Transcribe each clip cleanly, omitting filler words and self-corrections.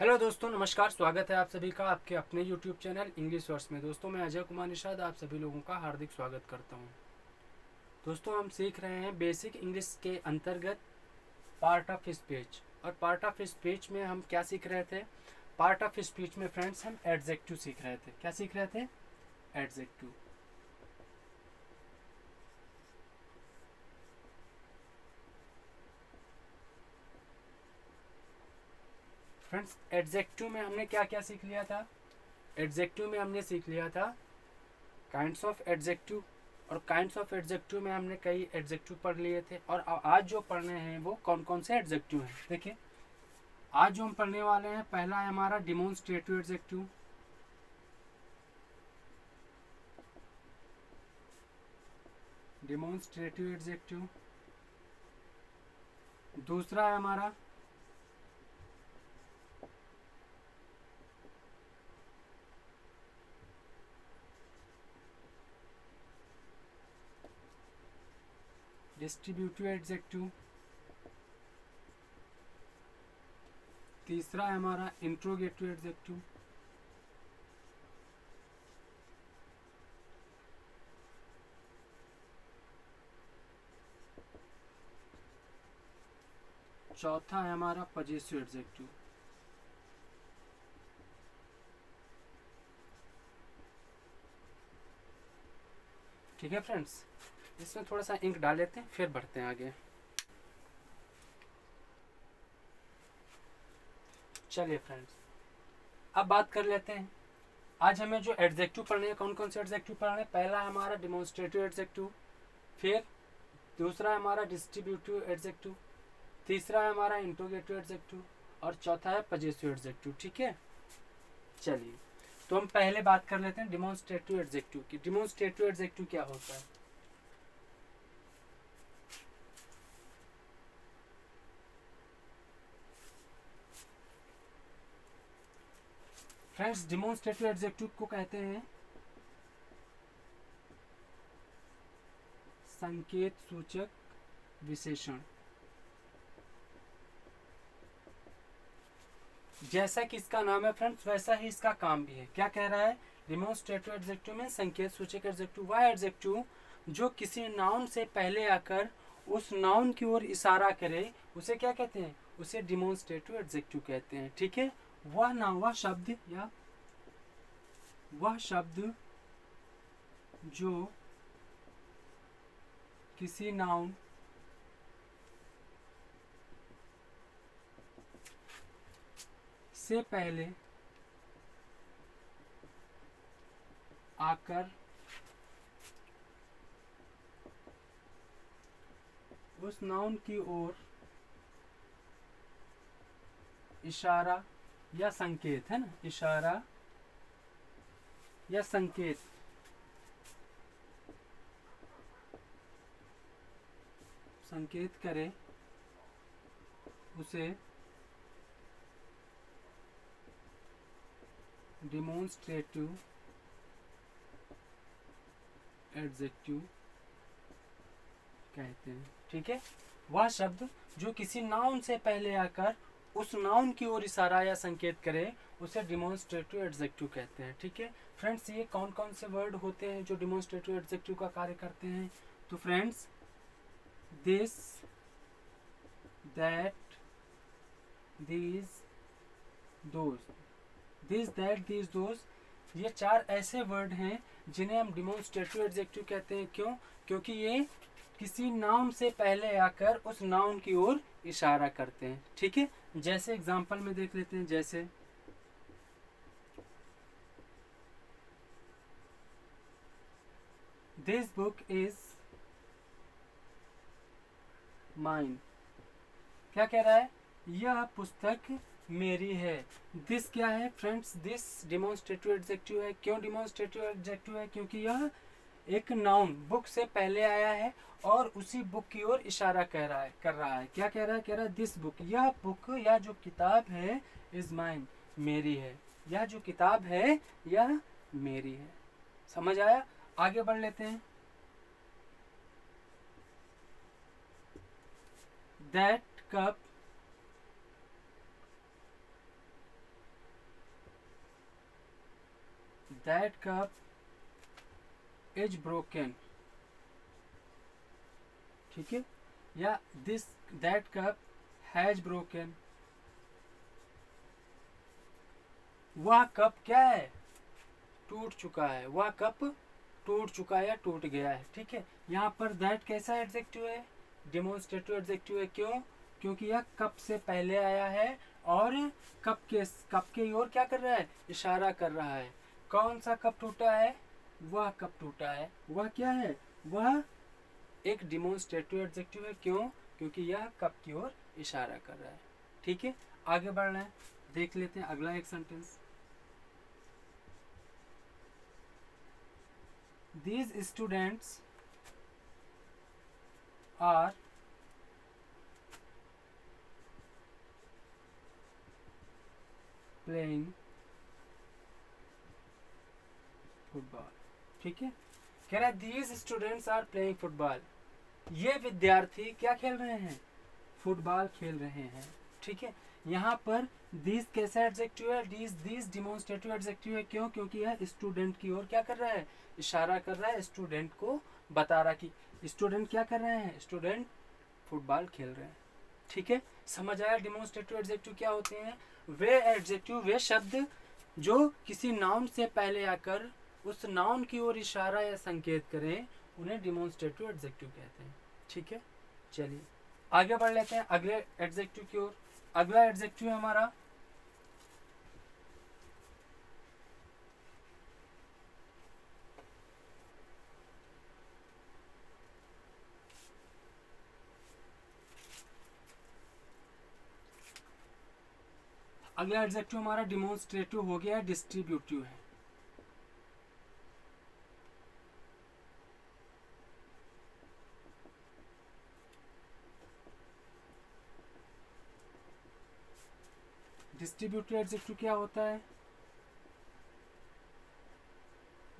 Hello दोस्तों, नमस्कार। स्वागत है आप सभी का आपके अपने यूट्यूब चैनल इंग्लिश वर्ड्स में। दोस्तों, मैं अजय कुमार निषाद आप सभी लोगों का हार्दिक स्वागत करता हूं। दोस्तों, हम सीख रहे हैं बेसिक इंग्लिश के अंतर्गत पार्ट ऑफ स्पीच। और पार्ट ऑफ स्पीच में हम क्या सीख रहे थे? पार्ट ऑफ स्पीच में फ्रेंड्स हम एडजेक्टिव सीख रहे थे। क्या सीख रहे थे? एडजेक्टिव। फ्रेंड्स, एडजेक्टिव में हमने क्या क्या सीख लिया था? एडजेक्टिव में हमने सीख लिया था काइंड्स ऑफ एडजेक्टिव। और काइंड्स ऑफ एडजेक्टिव में हमने कई एडजेक्टिव पढ़ लिए थे। और आज जो पढ़ने हैं वो कौन कौन से एडजेक्टिव हैं, देखिए। आज जो हम पढ़ने वाले हैं, पहला है हमारा डिमोन्स्ट्रेटिव एडजेक्टिव। Demonstrative adjective. दूसरा है हमारा डिस्ट्रीब्यूटिव एडजेक्टिव। तीसरा है हमारा इंट्रोगेटिव एडजेक्टिव। चौथा है हमारा पजेसिव एडजेक्टिव। ठीक है फ्रेंड्स, इसमें थोड़ा सा इंक डाल लेते हैं, फिर बढ़ते हैं आगे। चलिए फ्रेंड्स, अब बात कर लेते हैं। आज हमें जो एडजेक्टिव पढ़ने हैं, कौन कौन से एडजेक्टिव पढ़ने हैं? पहला है हमारा डिमोन्स्ट्रेटिव एडजेक्टिव। फिर दूसरा है हमारा डिस्ट्रीब्यूटिव एडजेक्टिव। तीसरा है हमारा इंट्रोगेटिव एडजेक्टिव। और चौथा है पजेसिव एडजेक्टिव। ठीक है, चलिए तो हम पहले बात कर लेते हैं डिमोन्स्ट्रेटिव एडजेक्टिव की। डिमोन्स्ट्रेटिव एडजेक्टिव क्या होता है? फ्रेंड्स, डिमोन्स्ट्रेटिव एडजेक्टिव को कहते हैं संकेत सूचक विशेषण। जैसा कि इसका नाम है फ्रेंड्स, वैसा ही इसका काम भी है। क्या कह रहा है? डिमोन्स्ट्रेटिव एडजेक्टिव में संकेत सूचक एडजेक्टिव वह एडजेक्टिव जो किसी नाउन से पहले आकर उस नाउन की ओर इशारा करे, उसे क्या कहते हैं? उसे डिमोन्स्ट्रेटिव एडजेक्टिव कहते हैं। ठीक है, वह नाम, वह शब्द या वह शब्द जो किसी नाउन से पहले आकर उस नाउन की ओर इशारा या संकेत, है ना, इशारा या संकेत संकेत करे, उसे डिमोन्स्ट्रेटिव एडजेक्टिव कहते हैं। ठीक है, वह शब्द जो किसी नाउन से पहले आकर उस नाउन की ओर इशारा या संकेत करे, उसे डिमोन्स्ट्रेटिव एडजेक्टिव कहते हैं। ठीक है फ्रेंड्स, ये कौन कौन से वर्ड होते हैं जो डिमोन्स्ट्रेटिव एडजेक्टिव का कार्य करते हैं? तो friends, this, that, these, those. This, that, these, those, ये चार ऐसे वर्ड हैं जिन्हें हम डिमोन्स्ट्रेटिव एडजेक्टिव कहते हैं। क्यों? क्योंकि ये किसी नाउन से पहले आकर उस नाउन की ओर इशारा करते हैं। ठीक है, जैसे एग्जांपल में देख लेते हैं। जैसे दिस बुक इज माइन। क्या कह रहा है? यह पुस्तक मेरी है। दिस क्या है फ्रेंड्स? दिस डिमोन्स्ट्रेटिव एडजेक्टिव है। क्यों डिमोन्स्ट्रेटिव एडजेक्टिव है? क्योंकि यह एक नाउन बुक से पहले आया है और उसी बुक की ओर इशारा कर रहा है। क्या कह रहा है? कह रहा है दिस बुक, यह बुक या जो किताब है, इज माइन, मेरी है। यह जो किताब है यह मेरी है। समझ आया? आगे बढ़ लेते हैं। That cup that cup is broken, ठीक है, या this that cup has broken, वह कप क्या है, टूट चुका है, वह कप टूट चुका है या टूट गया है, ठीक है। यहाँ पर दैट कैसा एडजेक्टिव है, डेमोन्स्ट्रेटिव एडजेक्टिव है, क्यों, क्योंकि यह कप से पहले आया है और कप के ओर क्या कर रहा है, इशारा कर रहा है। कौन सा कप टूटा है, वह कप टूटा है, वह क्या है, वह एक डेमोन्स्ट्रेटिव एडजेक्टिव है, क्यों, क्योंकि यह कप की ओर इशारा कर रहा है, ठीक है। आगे बढ़ना है, देख लेते हैं अगला एक sentence. These students are playing football, ठीक है। कह रहा है these students are playing football, ये विद्यार्थी क्या खेल रहे हैं, फुटबॉल खेल रहे हैं, ठीक है। यहाँ पर दिस कैसा एडजेक्टिव है, दिस डेमोन्स्ट्रेटिव एडजेक्टिव है, क्यों, क्योंकि यह स्टूडेंट की ओर क्या कर रहा है, इशारा कर रहा है, स्टूडेंट को बता रहा कि स्टूडेंट क्या कर रहे हैं, स्टूडेंट फुटबॉल खेल रहे हैं, ठीक है। समझ आया डेमोन्स्ट्रेटिव एडजेक्टिव क्या होते हैं, वे एडजेक्टिव, वे शब्द जो किसी नाउन से पहले आकर उस नाउन की ओर इशारा या संकेत करें, उन्हें डेमोन्स्ट्रेटिव एडजेक्टिव कहते हैं, ठीक है। चलिए आगे बढ़ लेते हैं अगले एडजेक्टिव की ओर। अगला एडजेक्टिव है हमारा अगला एडजेक्टिव हमारा डेमोन्स्ट्रेटिव हो गया है, डिस्ट्रीब्यूटिव है। डिस्ट्रीब्यूटिव एडजेक्टिव क्या होता है,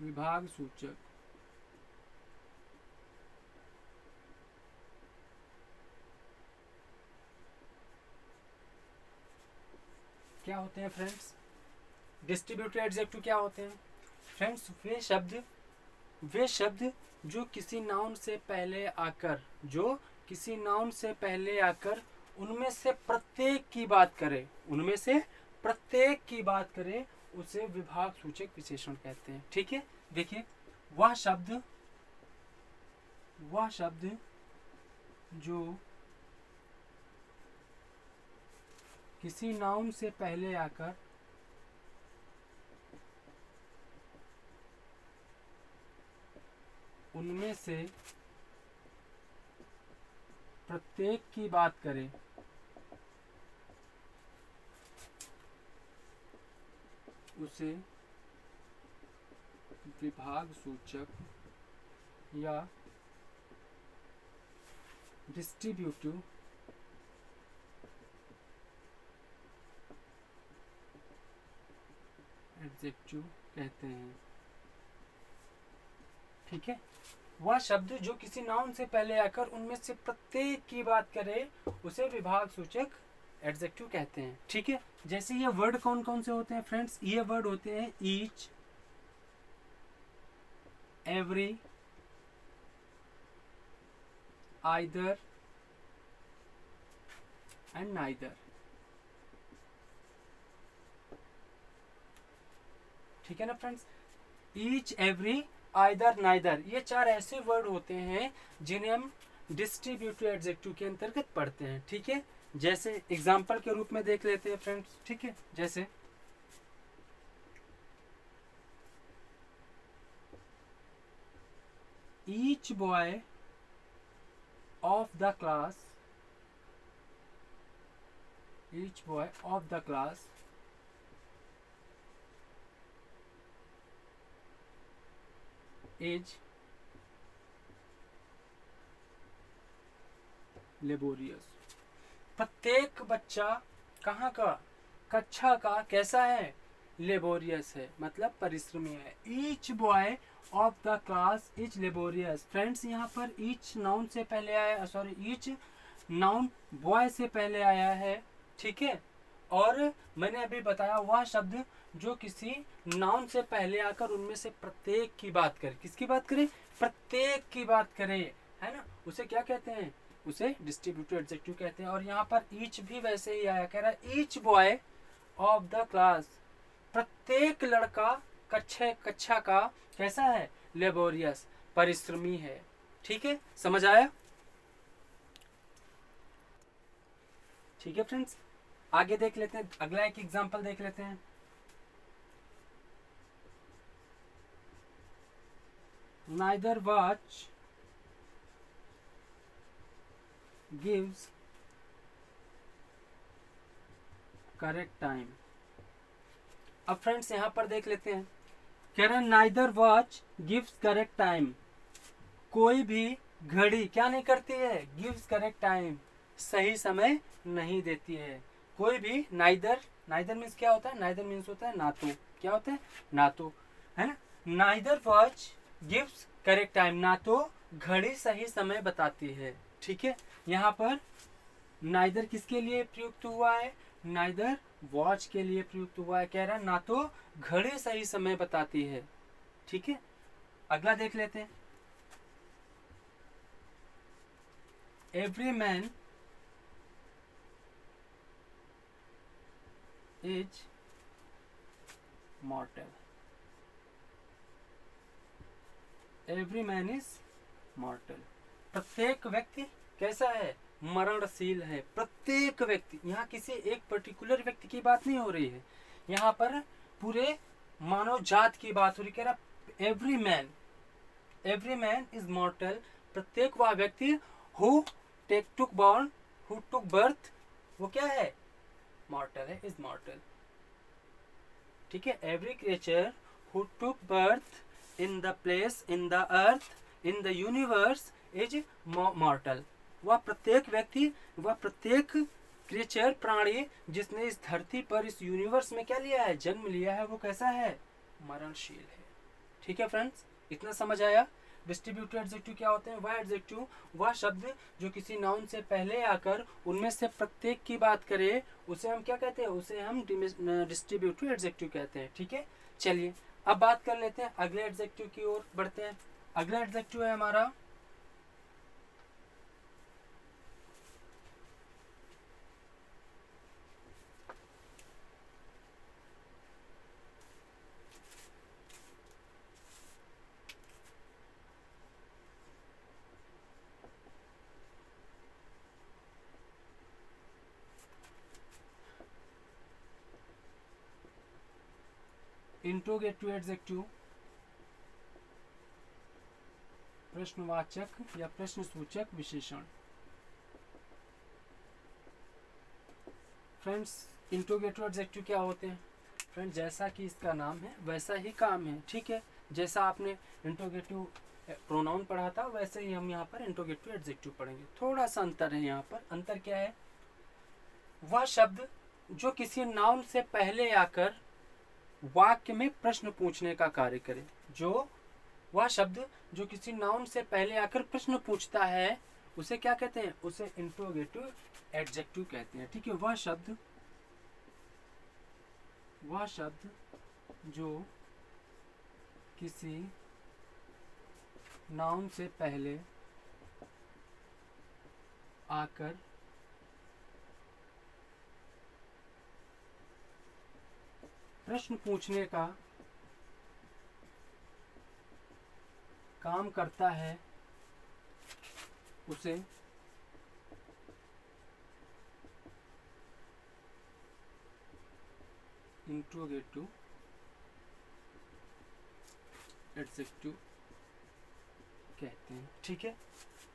विभाग सूचक, क्या होते हैं फ्रेंड्स, डिस्ट्रीब्यूटिव एडजेक्टिव क्या होते हैं फ्रेंड्स, वे शब्द जो किसी नाउन से पहले आकर उनमें से प्रत्येक की बात करे, उसे विभाग सूचक विशेषण कहते हैं, ठीक है। देखिए वह शब्द जो किसी नाउन से पहले आकर उनमें से प्रत्येक की बात करे, उसे विभाग सूचक या डिस्ट्रीब्यूटिव एडजेक्टिव कहते हैं, ठीक है। वह शब्द जो किसी नाउन से पहले आकर उनमें से प्रत्येक की बात करे, उसे विभाग सूचक एडजेक्टिव कहते हैं, ठीक है। जैसे ये वर्ड कौन कौन से होते हैं फ्रेंड्स, ये वर्ड होते हैं each, every, either and neither, ठीक है ना friends. Each, every, either, neither, ये चार ऐसे वर्ड होते हैं जिन्हें हम डिस्ट्रीब्यूटिव एडजेक्टिव के अंतर्गत पढ़ते हैं, ठीक है। जैसे एग्जाम्पल के रूप में देख लेते हैं फ्रेंड्स, ठीक है। जैसे each boy of the class is laborious, प्रत्येक बच्चा कहाँ का, कक्षा का कैसा है, लेबोरियस है, मतलब परिश्रमी है। Each boy of the class is laborious, friends यहाँ पर ईच नाउन से पहले आया, ईच नाउन बॉय से पहले आया है, ठीक है। और मैंने अभी बताया वह शब्द जो किसी नाउन से पहले आकर उनमें से प्रत्येक की बात करे। किसकी बात करे? प्रत्येक की बात करे, है ना, उसे क्या कहते हैं? उसे डिस्ट्रीब्यूटिव एडजेक्टिव कहते हैं। और यहाँ पर ईच भी वैसे ही आया, कह रहा है each boy of the class, प्रत्येक लड़का कक्षा का कैसा है? लेबोरियस, परिश्रमी है। ठीक है, समझ आया? ठीक है फ्रेंड्स, आगे देख लेते हैं, अगला एक एग्जांपल देख लेते हैं। Neither watch gives correct time। अब फ्रेंड्स यहाँ पर देख लेते हैं, कह रहे हैं neither watch gives correct time, कोई भी घड़ी क्या नहीं करती है? गिव्स करेक्ट टाइम, सही समय नहीं देती है। कोई भी, नाइदर, नाइदर मीन्स क्या होता है? नाइदर मीन्स होता है ना तो, क्या होता है? ना तो, है ना। Neither watch gives correct time, ना तो घड़ी सही समय बताती है। ठीक है, यहाँ पर नाइदर किसके लिए प्रयुक्त हुआ है? नाइदर वॉच के लिए प्रयुक्त हुआ है। कह रहा है ना तो घड़ी सही समय बताती है। ठीक है, अगला देख लेते हैं। Every man is मॉर्टल, every man is मॉर्टल, प्रत्येक व्यक्ति कैसा है? मरणशील है। प्रत्येक व्यक्ति, यहाँ किसी एक पर्टिकुलर व्यक्ति की बात नहीं हो रही है, यहाँ पर पूरे मानव जात की बात हो रही। कह रहा एवरी मैन इज मॉर्टल, प्रत्येक वह व्यक्ति हु टुक बर्थ, वो क्या है? मॉर्टल है, इज मॉर्टल। ठीक है, every creature who took birth in the place, in the earth, in the universe is मॉर्टल। वह प्रत्येक व्यक्ति, वह प्रत्येक क्रिएचर, प्राणी जिसने इस धरती पर, इस यूनिवर्स में क्या लिया है? जन्म लिया है, वो कैसा है? मरणशील है। ठीक है फ्रेंड्स, इतना समझ आया? डिस्ट्रीब्यूटिव एडजेक्टिव क्या होते हैं? वह एडजेक्टिव, वह शब्द जो किसी नाउन से पहले आकर उनमें से प्रत्येक की बात करे, उसे हम क्या कहते हैं? उसे हम डिस्ट्रीब्यूटिव एडजेक्टिव कहते हैं। ठीक है, चलिए अब बात कर लेते हैं, अगले एडजेक्टिव की ओर बढ़ते हैं। अगला एडजेक्टिव है हमारा इंट्रोगेटिव एडजेक्टिव, प्रश्नवाचक या प्रश्नसूचक विशेषण। फ्रेंड्स, इंट्रोगेटिव एडजेक्टिव क्या होते हैं? फ्रेंड्स, जैसा कि इसका नाम है वैसा ही काम है। ठीक है, जैसा आपने इंट्रोगेटिव प्रोनाउन पढ़ा था वैसे ही हम यहाँ पर इंट्रोगेटिव एडजेक्टिव पढ़ेंगे। थोड़ा सा अंतर है यहाँ पर। अंतर क्या है? वह शब्द जो किसी नाउन से पहले आकर वाक्य में प्रश्न पूछने का कार्य करे, जो वह शब्द जो किसी नाउन से पहले आकर प्रश्न पूछता है, उसे क्या कहते हैं? उसे इंट्रोगेटिव एडजेक्टिव कहते हैं। ठीक है, वह शब्द जो किसी नाउन से पहले आकर प्रश्न पूछने का काम करता है, उसे इंट्रोगेटिव एडजेक्टिव कहते हैं। ठीक है,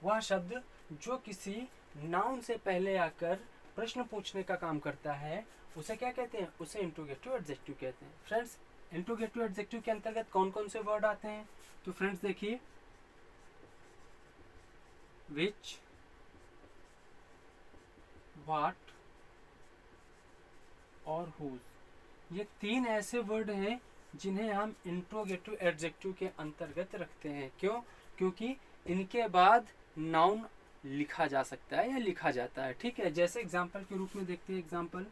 वह शब्द जो किसी नाउन से पहले आकर प्रश्न पूछने का काम करता है, उसे क्या कहते हैं? उसे इंट्रोगेटिव एडजेक्टिव कहते हैं। फ्रेंड्स, इंट्रोगेटिव एडजेक्टिव के अंतर्गत कौन कौन से वर्ड आते हैं? तो फ्रेंड्स देखिए, विच, व्हाट और हुज, ये तीन ऐसे वर्ड हैं जिन्हें हम इंट्रोगेटिव एडजेक्टिव के अंतर्गत रखते हैं। क्यों? क्योंकि इनके बाद नाउन लिखा जा सकता है या लिखा जाता है। ठीक है, जैसे एग्जाम्पल के रूप में देखते हैं। Example,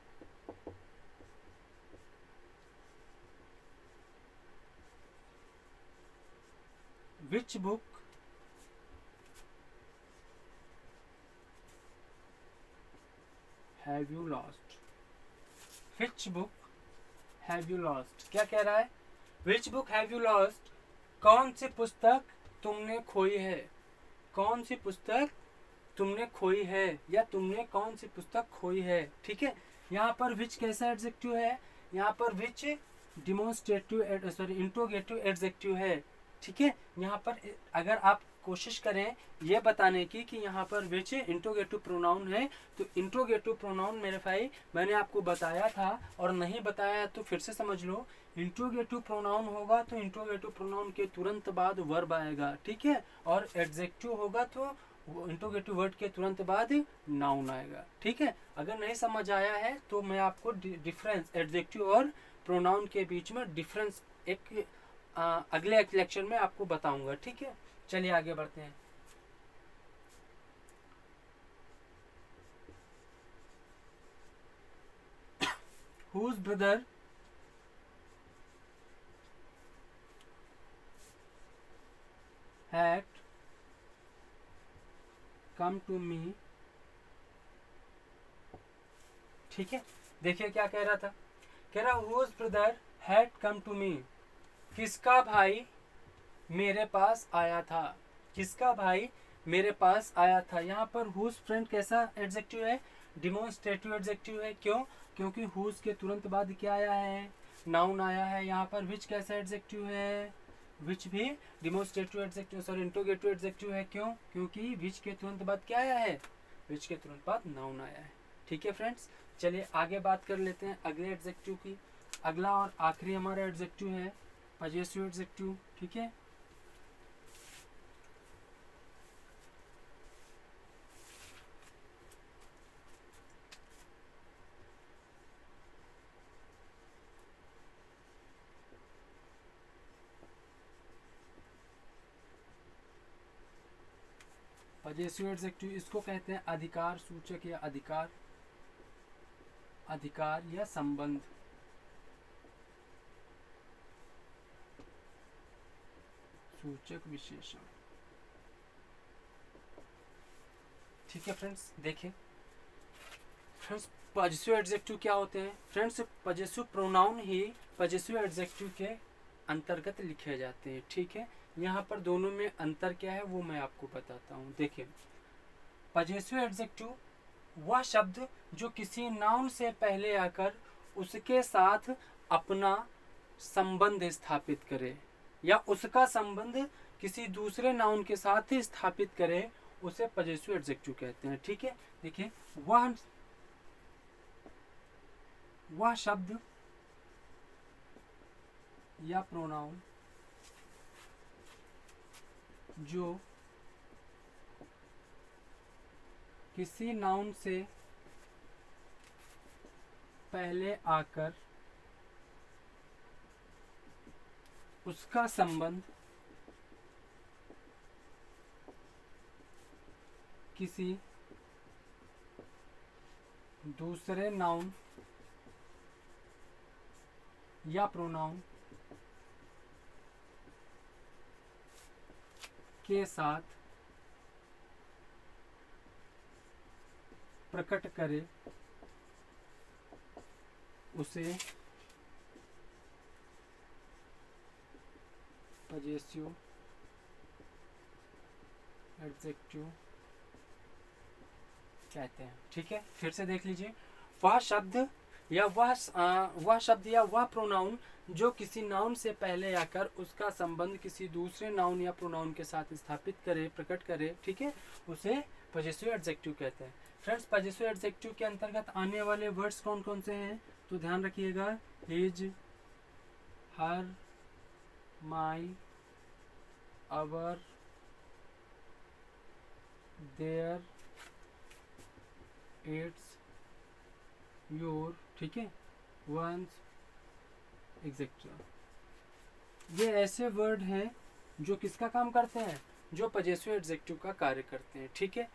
which book have you lost, which book have you lost, क्या कह रहा है, which book have you lost, कौन सी पुस्तक तुमने खोई है, कौन सी पुस्तक तुमने खोई है, या तुमने कौन सी पुस्तक खोई है। ठीक है, यहाँ पर विच कैसा एडजेक्टिव है, यहाँ पर विच डिमोन्स्ट्रेटिव सॉरी इंट्रोगेटिव एडजेक्टिव है। ठीक है, यहाँ पर अगर आप कोशिश करें ये बताने की कि यहाँ पर विच इंट्रोगेटिव प्रोनाउन है, तो इंट्रोगेटिव प्रोनाउन मेरे भाई मैंने आपको बताया था, और नहीं बताया तो फिर से समझ लो। इंट्रोगेटिव प्रोनाउन होगा तो इंट्रोगेटिव प्रोनाउन के तुरंत बाद वर्ब आएगा। ठीक है, और एडजेक्टिव होगा तो इंट्रोगेटिव वर्ड के तुरंत बाद नाउन आएगा। ठीक है, अगर नहीं समझ आया है तो मैं आपको डिफरेंस एडजेक्टिव और प्रोनाउन के बीच में डिफरेंस एक अगले लेक्चर में आपको बताऊंगा। ठीक है, चलिए आगे बढ़ते हैं। Whose brother had come to me। ठीक है, देखिए क्या कह रहा था, कह रहा whose brother had come to me, किसका भाई मेरे पास आया था, किसका भाई मेरे पास आया था। यहाँ पर whose फ्रेंड कैसा एडजेक्टिव है, डिमोन्स्ट्रेटिव एडजेक्टिव है। क्यों, क्योंकि whose के तुरंत बाद क्या आया है, नाउन आया है। यहाँ पर which कैसा एडजेक्टिव है, which भी demonstrative adjective sorry interrogative adjective है। क्यों, क्योंकि which के तुरंत बाद क्या आया है, which के तुरंत बाद नाउन आया है। ठीक है फ्रेंड्स, चलिए आगे बात कर लेते हैं अगले एडजेक्टिव की। अगला और आखिरी हमारा एडजेक्टिव है पजेसिव एडजेक्टिव। ठीक है, पजेसिव एडजेक्टिव इसको कहते हैं अधिकार सूचक या अधिकार, अधिकार या संबंध। सूचक विशेषण। ठीक है फ्रेंड्स, देखिए फ्रेंड्स पजेसिव एडजेक्टिव क्या होते हैं। फ्रेंड्स पजेसिव प्रोनाउन ही पजेसिव एडजेक्टिव के अंतर्गत लिखे जाते हैं। ठीक है, यहाँ पर दोनों में अंतर क्या है वो मैं आपको बताता हूँ। देखिए पजेसिव एडजेक्टिव वह शब्द जो किसी नाउन से पहले आकर उसके साथ अपना संबंध स्थापित करे, या उसका संबंध किसी दूसरे नाउन के साथ ही स्थापित करे, उसे पजेसिव एडजेक्टिव कहते हैं। ठीक है, देखिए वह शब्द या प्रोनाउन जो किसी नाउन से पहले आकर उसका संबंध किसी दूसरे नाउन या प्रोनाउन के साथ प्रकट करे, उसे पजेसिव एडजेक्टिव कहते हैं। ठीक है, फिर से देख लीजिए, वह शब्द या वह प्रोनाउन जो किसी नाउन से पहले आकर उसका संबंध किसी दूसरे नाउन या प्रोनाउन के साथ स्थापित करे, प्रकट करे, ठीक है, उसे पजेसिव एडजेक्टिव कहते हैं। फ्रेंड्स पजेसिव एडजेक्टिव के अंतर्गत आने वाले वर्ड्स कौन कौन से हैं, तो ध्यान रखिएगा, his, her, my, our, their, its, your, ठीक है, वंस, एक्सेट्रा। ये ऐसे वर्ड हैं जो किसका काम करते हैं, जो पजेसिव एडजेक्टिव का कार्य करते हैं। ठीक है,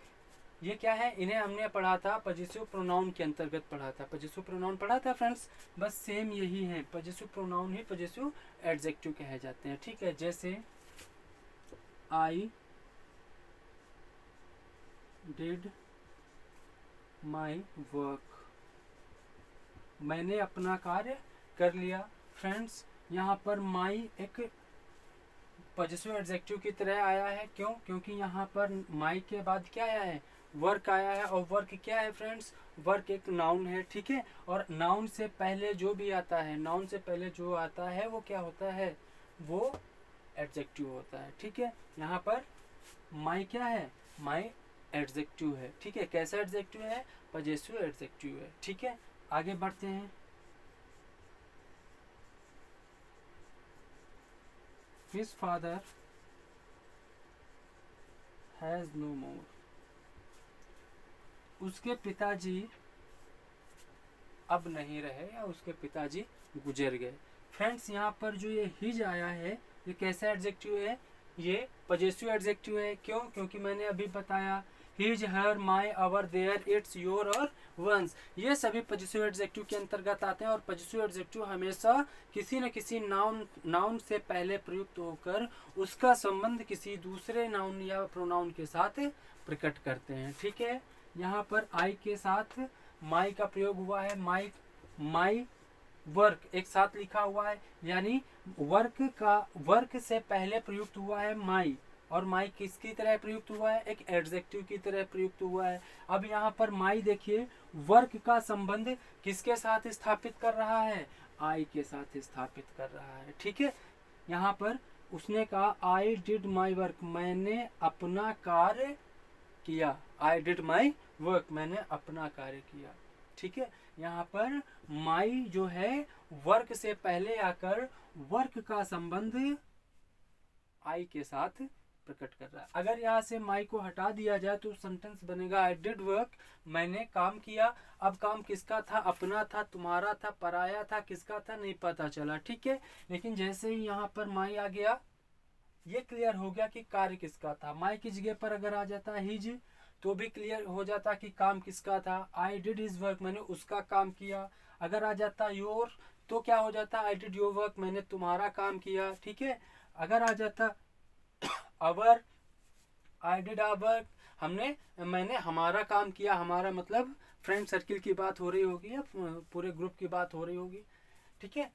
ये क्या है, इन्हें हमने पढ़ा था पजेसिव प्रोनाउन के अंतर्गत पढ़ा था, पजेसिव प्रोनाउन पढ़ा था फ्रेंड्स, बस सेम यही है, पजेसिव प्रोनाउन ही पजेसिव एडजेक्टिव कहे जाते हैं। ठीक है, जैसे आई डिड माई वर्क, मैंने अपना कार्य कर लिया। फ्रेंड्स यहाँ पर माई एक पॉजिटिव एडजेक्टिव की तरह आया है। क्यों? क्योंकि यहाँ पर माई के बाद क्या आया है? वर्क आया है। और वर्क क्या है फ्रेंड्स? वर्क एक नाउन है, ठीक है। और नाउन से पहले जो भी आता है, नाउन से पहले जो आता है वो क्या होता है? वो एडजेक्टिव होता है, ठीक है। यहाँ पर माई क्या है? माई एडजेक्टिव है, ठीक है। कैसा एडजेक्टिव है? पॉजिटिव एडजेक्टिव है, ठीक है। आगे बढ़ते हैं। His father has no more, उसके पिताजी अब नहीं रहे या उसके पिताजी गुजर गए। फ्रेंड्स यहाँ पर जो ये हिज आया है ये कैसा एडजेक्टिव है? ये पॉजिटिव एडजेक्टिव है। क्यों? क्योंकि मैंने अभी बताया his, her, my, our, their, its, your और वंस, ये सभी पॉजिटिव एडजेक्टिव के अंतर्गत आते हैं। और पॉजिटिव एडजेक्टिव हमेशा किसी न किसी नाउन से पहले प्रयुक्त होकर उसका संबंध किसी दूसरे नाउन या प्रोनाउन के साथ प्रकट करते हैं, ठीक है। यहाँ पर आई के साथ माई का प्रयोग हुआ है। माई वर्क एक साथ लिखा हुआ है, यानी वर्क से पहले प्रयुक्त हुआ है माई। और माई किसकी तरह प्रयुक्त हुआ है? एक एडजेक्टिव की तरह प्रयुक्त हुआ है। अब यहाँ पर माई देखिए वर्क का संबंध किसके साथ स्थापित कर रहा है? आई के साथ स्थापित कर रहा है, ठीक है। यहाँ पर उसने कहा आई डिड माई वर्क, मैंने अपना कार्य किया। आई डिड माई वर्क, मैंने अपना कार्य किया, ठीक है। यहाँ पर माई जो है वर्क से पहले आकर वर्क का संबंध आई के साथ प्रकट कर रहा है। अगर यहाँ से माई को हटा दिया जाए तो सेंटेंस बनेगा आई डिड वर्क, मैंने काम किया। अब काम किसका था? अपना था, तुम्हारा था, पराया था, किसका था नहीं पता चला, ठीक है। लेकिन जैसे ही यहाँ पर माई आ गया ये क्लियर हो गया कि कार्य किसका था। माई की जगह पर अगर आ जाता हिज तो भी क्लियर हो जाता कि काम किसका था। आई डिड हिज वर्क, मैंने उसका काम किया। अगर आ जाता योर तो क्या हो जाता? आई डिड योर वर्क, मैंने तुम्हारा काम किया, ठीक है। अगर आ जाता अवर, आई डिड आवर वर्क, मैंने हमारा काम किया। हमारा मतलब फ्रेंड सर्किल की बात हो रही होगी या पूरे ग्रुप की बात हो रही होगी, ठीक है।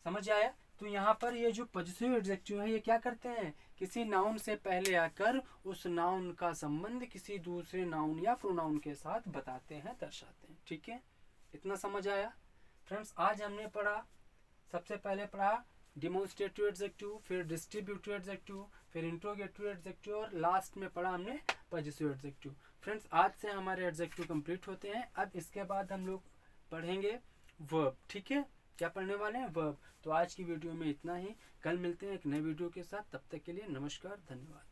समझ आया? तो यहाँ पर ये जो पॉजिटिव एडजेक्टिव है ये क्या करते हैं? किसी नाउन से पहले आकर उस नाउन का संबंध किसी दूसरे नाउन या प्रोनाउन के साथ बताते हैं, दर्शाते हैं, ठीक है। इतना समझ आया फ्रेंड्स? आज हमने पढ़ा, सबसे पहले पढ़ा डिमोन्स्ट्रेटिव एडजेक्टिव, फिर डिस्ट्रीब्यूटिव एडजेक्टिव, फिर इंट्रोगेटिव एडजेक्टिव और लास्ट में पढ़ा हमने पॉजिटिव एडजेक्टिव। फ्रेंड्स आज से हमारे एडजेक्टिव कंप्लीट होते हैं। अब इसके बाद हम लोग पढ़ेंगे वर्ब, ठीक है। क्या पढ़ने वाले हैं? वर्ब। तो आज की वीडियो में इतना ही। कल मिलते हैं एक नए वीडियो के साथ। तब तक के लिए नमस्कार, धन्यवाद।